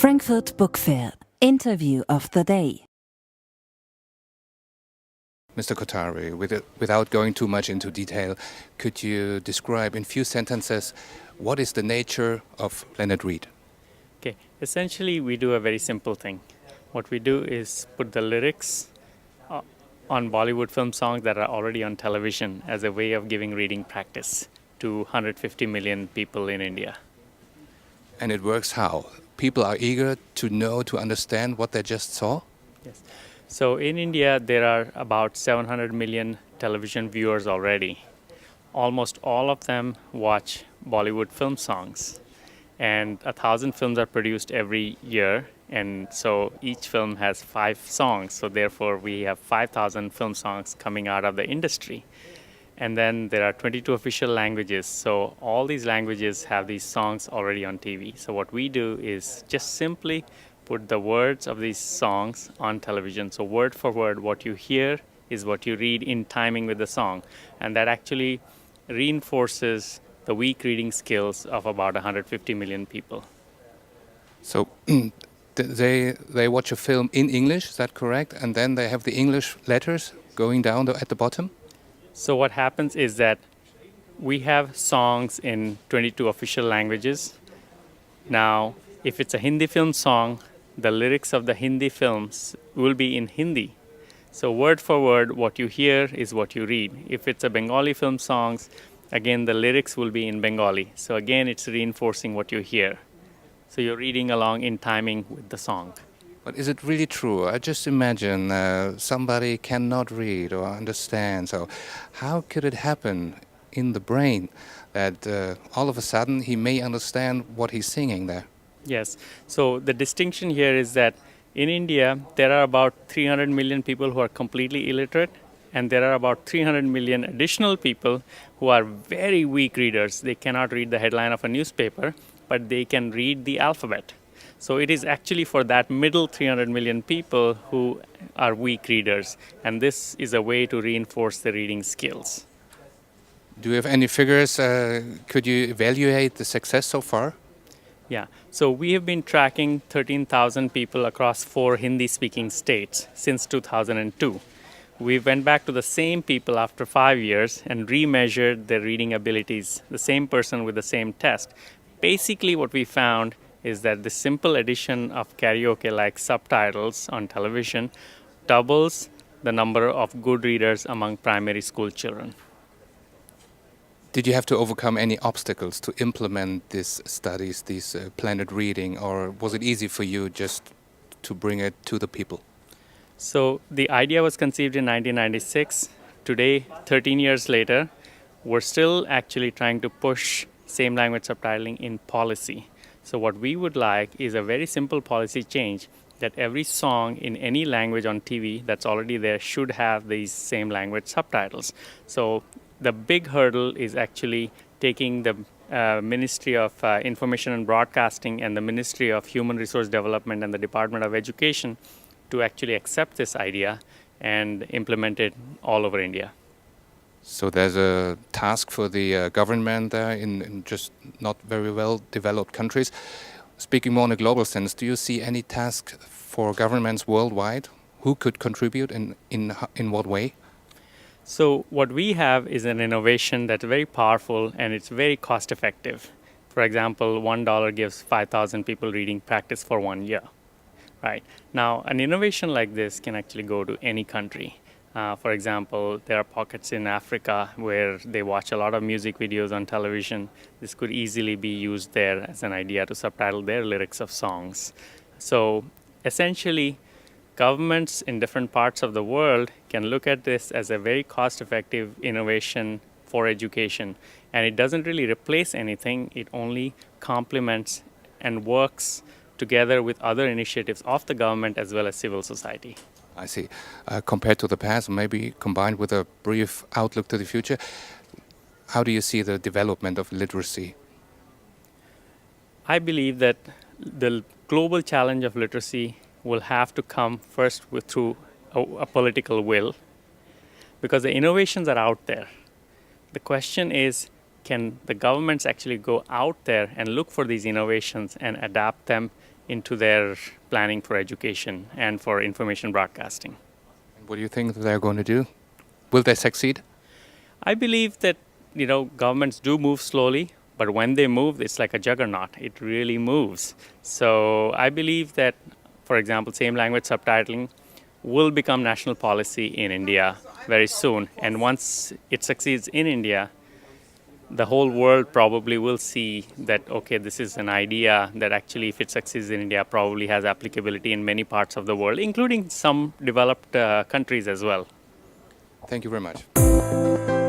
Frankfurt Book Fair. Interview of the Day. Mr. Kothari, without going too much into detail, could you describe in few sentences what is the nature of Planet Read? Okay, essentially we do a very simple thing. What we do is put the lyrics on Bollywood film songs that are already on television as a way of giving reading practice to 150 million people in India. And it works how? People are eager to know, to understand what they just saw? Yes. So in India, there are about 700 million television viewers already. Almost all of them watch Bollywood film songs. And 1,000 films are produced every year. And so each film has 5 songs. So therefore, we have 5,000 film songs coming out of the industry. And then there are 22 official languages. So all these languages have these songs already on TV. So what we do is just simply put the words of these songs on television. So word for word, what you hear is what you read in timing with the song. And that actually reinforces the weak reading skills of about 150 million people. So they watch a film in English, is that correct? And then they have the English letters going down at the bottom? So what happens is that we have songs in 22 official languages. Now, if it's a Hindi film song, the lyrics of the Hindi films will be in Hindi. So word for word, what you hear is what you read. If it's a Bengali film songs, again, the lyrics will be in Bengali. So again, it's reinforcing what you hear. So you're reading along in timing with the song. But is it really true? I just imagine somebody cannot read or understand. So how could it happen in the brain that all of a sudden he may understand what he's singing there? Yes. So the distinction here is that in India, there are about 300 million people who are completely illiterate, and there are about 300 million additional people who are very weak readers. They cannot read the headline of a newspaper, but they can read the alphabet. So it is actually for that middle 300 million people who are weak readers, and this is a way to reinforce the reading skills. Do you have any figures? Could you evaluate the success so far? Yeah, so we have been tracking 13,000 people across 4 Hindi-speaking states since 2002. We went back to the same people after 5 years and remeasured their reading abilities, the same person with the same test. Basically, what we found is that the simple addition of karaoke-like subtitles on television doubles the number of good readers among primary school children. Did you have to overcome any obstacles to implement these studies, these Planet Reading, or was it easy for you just to bring it to the people? So the idea was conceived in 1996. Today, 13 years later, we're still actually trying to push same language subtitling in policy. So what we would like is a very simple policy change that every song in any language on TV that's already there should have these same language subtitles. So the big hurdle is actually taking the Ministry of Information and Broadcasting and the Ministry of Human Resource Development and the Department of Education to actually accept this idea and implement it all over India. So there's a task for the government there in just not very well developed countries. Speaking more in a global sense, do you see any task for governments worldwide? Who could contribute in what way? So what we have is an innovation that's very powerful and it's very cost effective. For example, $1 gives 5,000 people reading practice for 1 year. Right. Now, an innovation like this can actually go to any country. For example, there are pockets in Africa where they watch a lot of music videos on television. This could easily be used there as an idea to subtitle their lyrics of songs. So essentially, governments in different parts of the world can look at this as a very cost-effective innovation for education. And it doesn't really replace anything. It only complements and works together with other initiatives of the government as well as civil society. I see. Compared to the past, maybe combined with a brief outlook to the future, how do you see the development of literacy? I believe that the global challenge of literacy will have to come first through a political will, because the innovations are out there. The question is, can the governments actually go out there and look for these innovations and adapt them into their planning for education and for information broadcasting. What do you think they're going to do? Will they succeed? I believe that, governments do move slowly, but when they move, it's like a juggernaut. It really moves. So I believe that, for example, same language subtitling will become national policy in India very soon. And once it succeeds in India, the whole world probably will see that, okay, this is an idea that actually, if it succeeds in India, probably has applicability in many parts of the world, including some developed countries as well. Thank you very much.